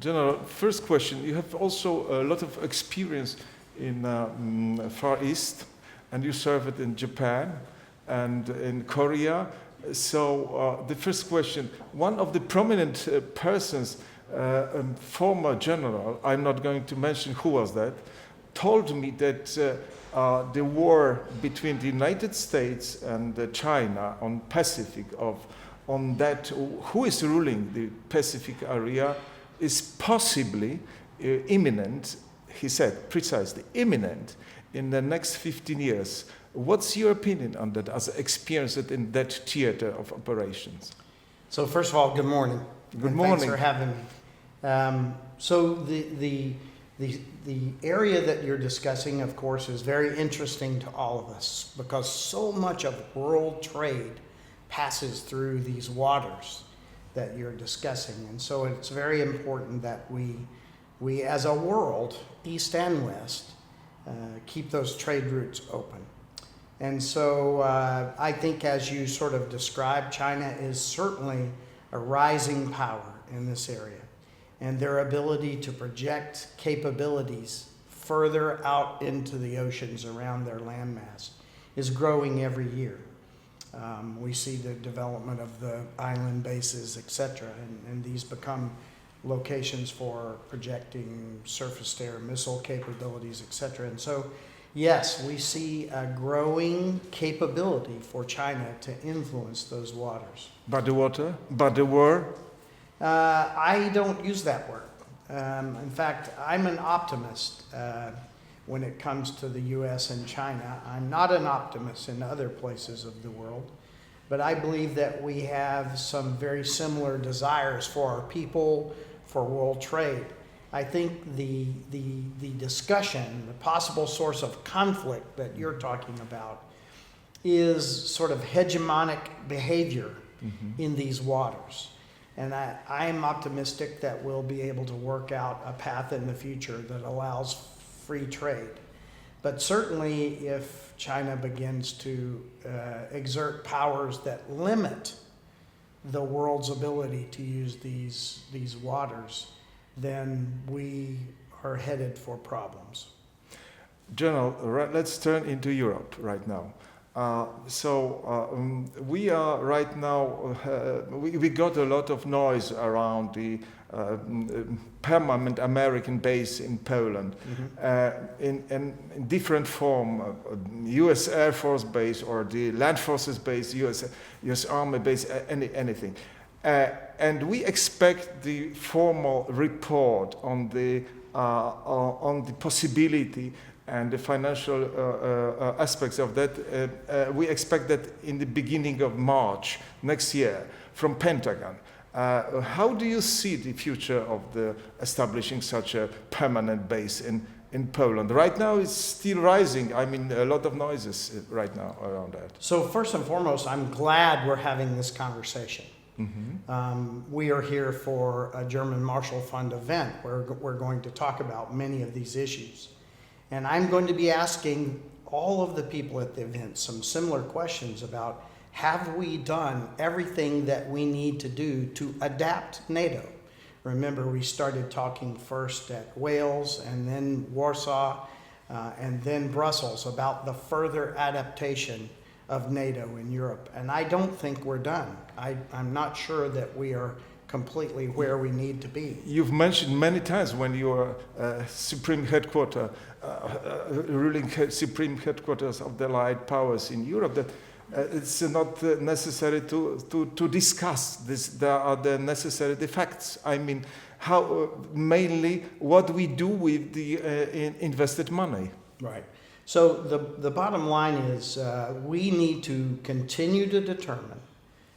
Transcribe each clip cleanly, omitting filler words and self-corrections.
General, first question, you have also a lot of experience in Far East, and you served in Japan and in Korea. So the first question, one of the prominent persons, former general, I'm not going to mention who was that, told me that the war between the United States and China on Pacific, on that who is ruling the Pacific area, is possibly imminent, he said precisely, imminent in the next 15 years. What's your opinion on that as experienced in that theater of operations? So first of all, good morning. Good morning. Thanks for having me. So the area that you're discussing, of course, is very interesting to all of us because so much of world trade passes through these waters that you're discussing. And so it's very important that we as a world, East and West, keep those trade routes open. And so I think as you sort of described, China is certainly a rising power in this area. And their ability to project capabilities further out into the oceans around their landmass is growing every year. We see the development of the island bases, etc., and these become locations for projecting surface-to-air missile capabilities, etc. And so, yes, we see a growing capability for China to influence those waters. But the water? But the war? I don't use that word. In fact, I'm an optimist when it comes to the U.S. and China. I'm not an optimist in other places of the world, but I believe that we have some very similar desires for our people, for world trade. I think the discussion, the possible source of conflict that you're talking about is sort of hegemonic behavior in these waters. And I'm optimistic that we'll be able to work out a path in the future that allows free trade. But certainly if China begins to exert powers that limit the world's ability to use these waters, then we are headed for problems. General, let's turn into Europe right now. We are right now, we got a lot of noise around the permanent American base in Poland, in different form, US Air Force base or the Land Forces base, US Army base, anything. And we expect the formal report on the possibility and the financial aspects of that. We expect that in the beginning of March next year from Pentagon. How do you see the future of the establishing such a permanent base in Poland? Right now it's still rising. I mean, a lot of noises right now around that. So first and foremost, I'm glad we're having this conversation. We are here for a German Marshall Fund event where we're going to talk about many of these issues. And I'm going to be asking all of the people at the event some similar questions about, have we done everything that we need to do to adapt NATO? Remember, we started talking first at Wales and then Warsaw and then Brussels about the further adaptation of NATO in Europe. And I don't think we're done. I'm not sure that we are completely where we need to be. You've mentioned many times when you are supreme headquarters, ruling supreme headquarters of the Allied powers in Europe, that it's not necessary to discuss this. There are the necessary facts. I mean, how mainly what we do with the invested money. Right. So the bottom line is we need to continue to determine,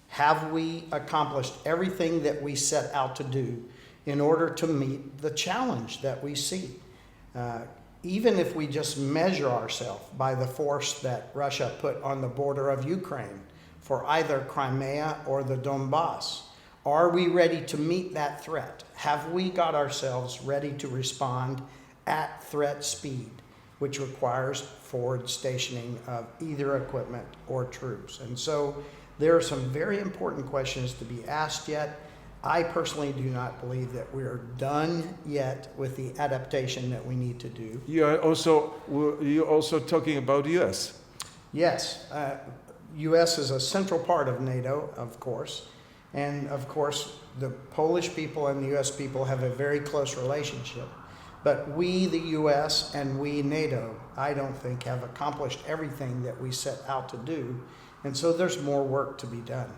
have we accomplished everything that we set out to do in order to meet the challenge that we see? Even if we just measure ourselves by the force that Russia put on the border of Ukraine for either Crimea or the Donbass, are we ready to meet that threat? Have we got ourselves ready to respond at threat speed, which requires forward stationing of either equipment or troops? And so there are some very important questions to be asked yet. I personally do not believe that we are done yet with the adaptation that we need to do. You're also talking about U.S. Yes, U.S. is a central part of NATO, of course, and of course the Polish people and the U.S. people have a very close relationship. But we, the U.S., and we, NATO, I don't think have accomplished everything that we set out to do, and so there's more work to be done.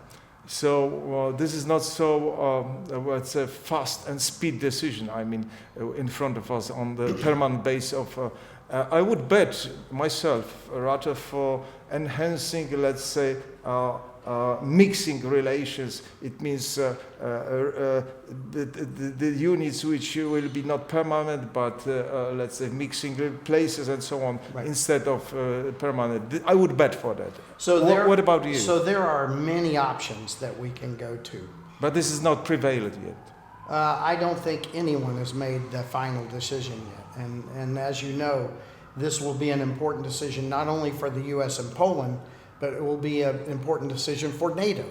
So this is not so, it's a fast and speed decision, I mean, in front of us on the permanent base of, I would bet myself rather for enhancing, let's say, mixing relations. It means the units which will be not permanent, but let's say mixing places and so on, Right. instead of permanent. I would bet for that. So What about you? So there are many options that we can go to. But this is not prevalent yet. I don't think anyone has made the final decision yet. And as you know, this will be an important decision not only for the U.S. and Poland, but it will be an important decision for NATO,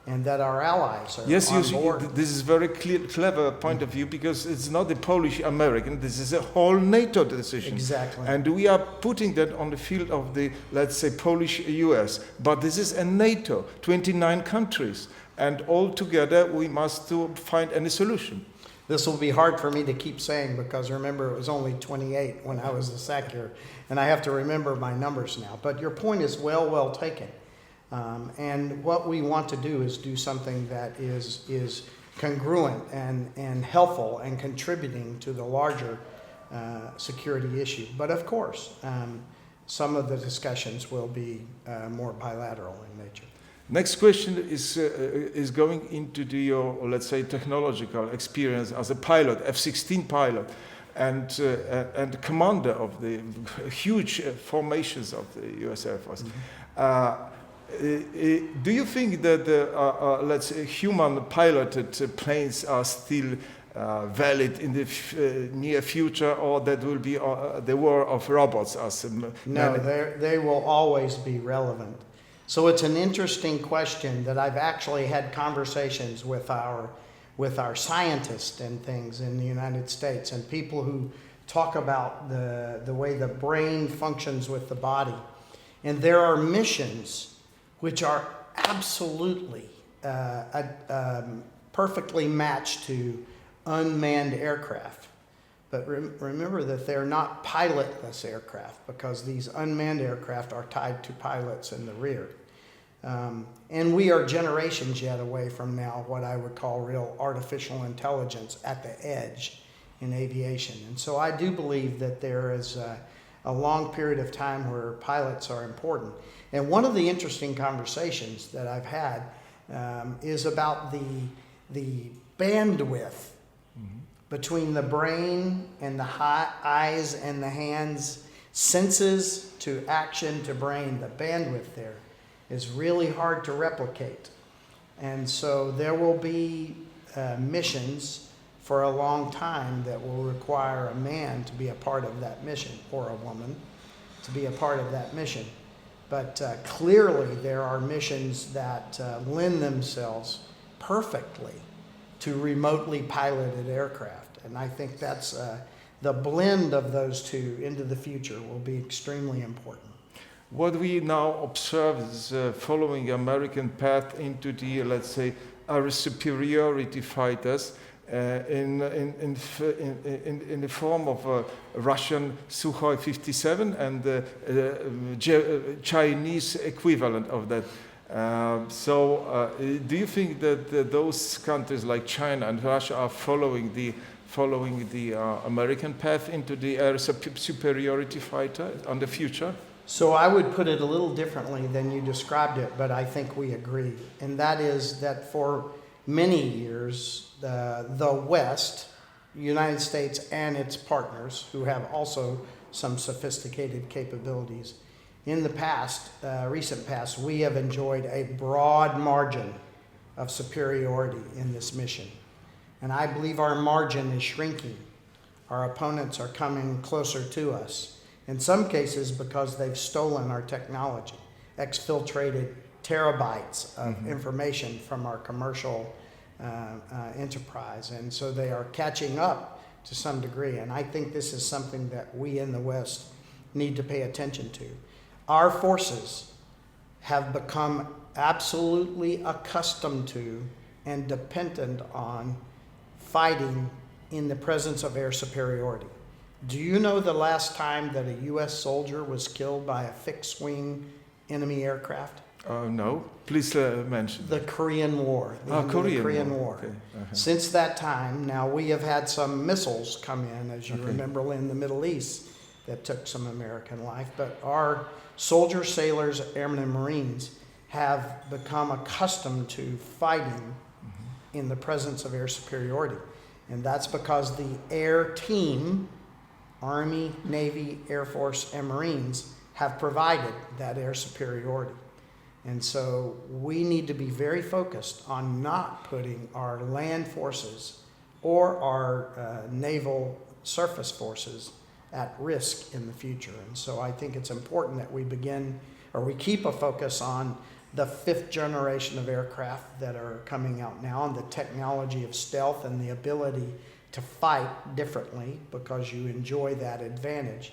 and that our allies are Yes, on board. this is very clever point of view, because it's not the Polish-American, this is a whole NATO decision. Exactly. And we are putting that on the field of the, let's say, Polish-US. But this is a NATO, 29 countries. And all together we must find any solution. This will be hard for me to keep saying, because remember, it was only 28 when I was the SACEUR, and I have to remember my numbers now. But your point is well taken. And what we want to do is do something that is congruent and helpful and contributing to the larger security issue. But of course, some of the discussions will be more bilateral in nature. Next question is going into your, let's say, technological experience as a pilot, F-16 pilot, and commander of the huge formations of the U.S. Air Force. Mm-hmm. Do you think that, let's say, human-piloted planes are still valid in the near future, or that will be the war of robots? No, they will always be relevant. So it's an interesting question that I've actually had conversations with our scientists and things in the United States, and people who talk about the way the brain functions with the body. And there are missions which are absolutely perfectly matched to unmanned aircraft. But remember that they're not pilotless aircraft, because these unmanned aircraft are tied to pilots in the rear. And we are generations yet away from now what I would call real artificial intelligence at the edge in aviation. And so I do believe that there is a long period of time where pilots are important. And one of the interesting conversations that I've had is about the bandwidth between the brain and the eyes and the hands, senses to action to brain. The bandwidth there is really hard to replicate. And so there will be missions for a long time that will require a man to be a part of that mission, or a woman to be a part of that mission. But clearly there are missions that lend themselves perfectly to remotely piloted aircraft. And I think that's the blend of those two into the future will be extremely important. What we now observe is following American path into the, let's say, our superiority fighters in the form of Russian Sukhoi 57 and the Chinese equivalent of that. Do you think that those countries like China and Russia are following the American path into the air superiority fighter on the future? So I would put it a little differently than you described it, but I think we agree. And that is that for many years, the West, United States and its partners, who have also some sophisticated capabilities, in the past, recent past, we have enjoyed a broad margin of superiority in this mission. And I believe our margin is shrinking. Our opponents are coming closer to us. In some cases because they've stolen our technology, exfiltrated terabytes of information from our commercial enterprise. And so they are catching up to some degree. And I think this is something that we in the West need to pay attention to. Our forces have become absolutely accustomed to and dependent on fighting in the presence of air superiority. Do you know the last time that a U.S. soldier was killed by a fixed-wing enemy aircraft? No, please mention. The Korean War. The end of the Korean War. Okay. Since that time, now we have had some missiles come in, as you remember, in the Middle East that took some American life. But our soldiers, sailors, airmen, and Marines have become accustomed to fighting in the presence of air superiority. And that's because the air team, Army, Navy, Air Force, and Marines, have provided that air superiority. And so we need to be very focused on not putting our land forces or our naval surface forces at risk in the future. And so I think it's important that we keep a focus on the fifth generation of aircraft that are coming out now, and the technology of stealth and the ability to fight differently because you enjoy that advantage.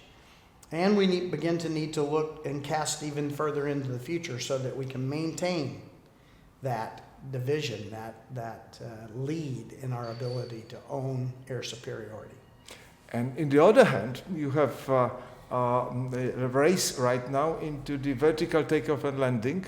And we begin to need to look and cast even further into the future so that we can maintain that division, that lead in our ability to own air superiority. And in the other hand, you have a race right now into the vertical takeoff and landing,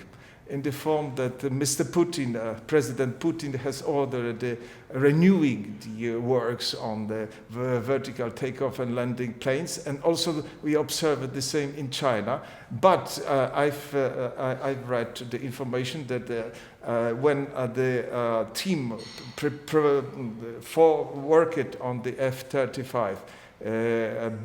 in the form that Mr. Putin, President Putin, has ordered renewing the works on the vertical takeoff and landing planes, and also we observe the same in China. But I've read the information that when the team worked on the F-35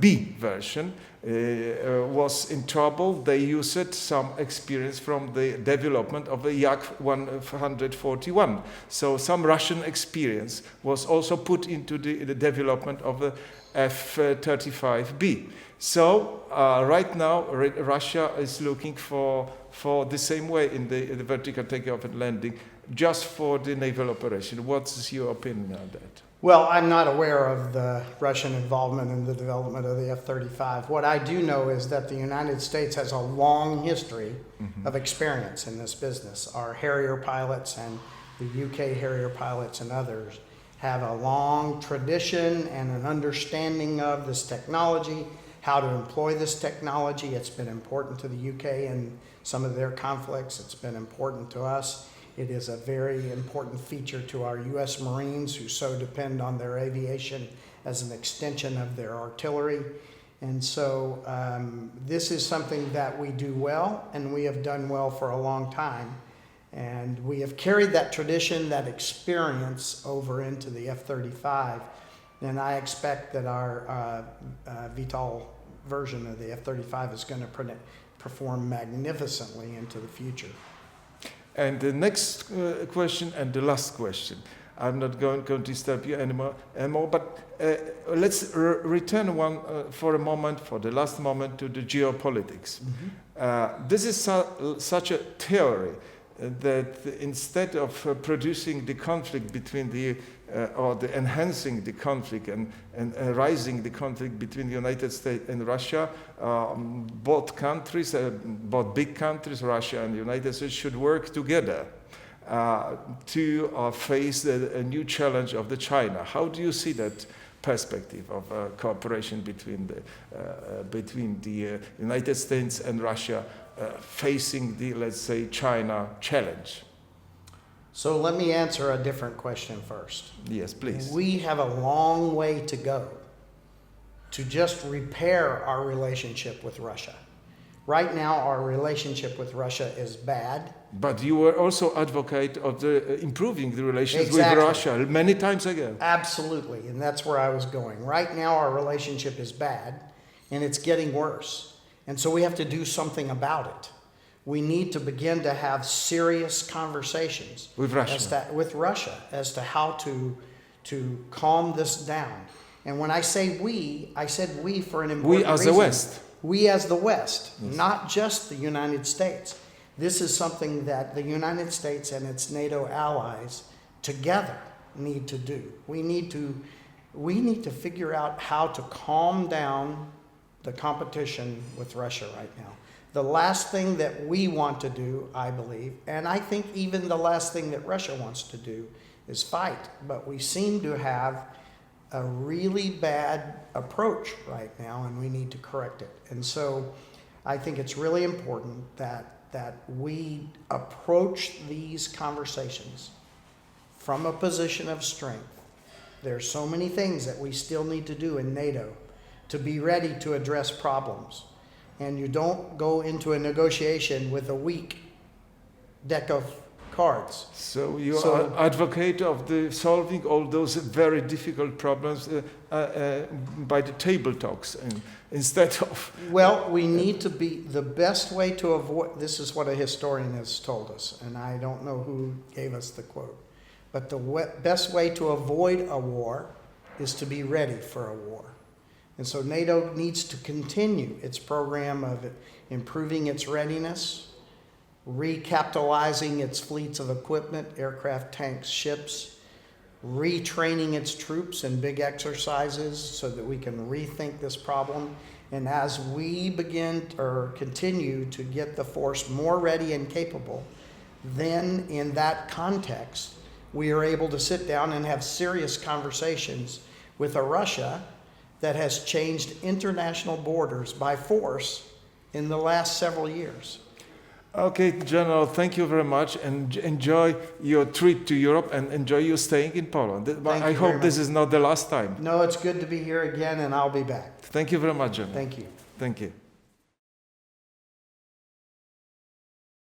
B version, was in trouble. They used some experience from the development of the Yak-141. So some Russian experience was also put into the development of the F-35B. So right now Russia is looking for the same way in the vertical takeoff and landing, just for the naval operation. What's your opinion on that? Well, I'm not aware of the Russian involvement in the development of the F-35. What I do know is that the United States has a long history of experience in this business. Our Harrier pilots and the UK Harrier pilots and others have a long tradition and an understanding of this technology, how to employ this technology. It's been important to the UK in some of their conflicts. It's been important to us. It is a very important feature to our U.S. Marines, who so depend on their aviation as an extension of their artillery. And so this is something that we do well, and we have done well for a long time. And we have carried that tradition, that experience over into the F-35. And I expect that our VTOL version of the F-35 is going to perform magnificently into the future. And the next question and the last question. I'm not going to disturb you anymore but let's return for a moment, for the last moment, to the geopolitics. This is such a theory that instead of producing the conflict between or enhancing the conflict and rising the conflict between the United States and Russia, both countries, both big countries, Russia and the United States, should work together to face a new challenge of the China. How do you see that perspective of cooperation between the United States and Russia facing the, let's say, China challenge? So let me answer a different question first. Yes, please. We have a long way to go to just repair our relationship with Russia. Right now, our relationship with Russia is bad. But you were also advocate of improving the relations with Russia many times ago. Absolutely, and that's where I was going. Right now, our relationship is bad, and it's getting worse. And so we have to do something about it. We need to begin to have serious conversations with Russia as to how to calm this down. And when I say we, I said we for an important reason. We as the West. We as the West, yes. Not just the United States. This is something that the United States and its NATO allies together need to do. We need to figure out how to calm down the competition with Russia right now. The last thing that we want to do, I believe, and I think even the last thing that Russia wants to do, is fight. But we seem to have a really bad approach right now, and we need to correct it. And so I think it's really important that we approach these conversations from a position of strength. There's so many things that we still need to do in NATO to be ready to address problems. And you don't go into a negotiation with a weak deck of cards. So you are advocate of the solving all those very difficult problems by the table talks instead of... Well, we need to be, the best way to avoid, this is what a historian has told us, and I don't know who gave us the quote, but the best way to avoid a war is to be ready for a war. And so NATO needs to continue its program of improving its readiness, recapitalizing its fleets of equipment, aircraft, tanks, ships, retraining its troops in big exercises so that we can rethink this problem. And as we begin or continue to get the force more ready and capable, then in that context, we are able to sit down and have serious conversations with a Russia that has changed international borders by force in the last several years. Okay, General, thank you very much, and enjoy your trip to Europe and enjoy your staying in Poland. I hope this is not the last time. No, it's good to be here again, and I'll be back. Thank you very much, General. Thank you. Thank you.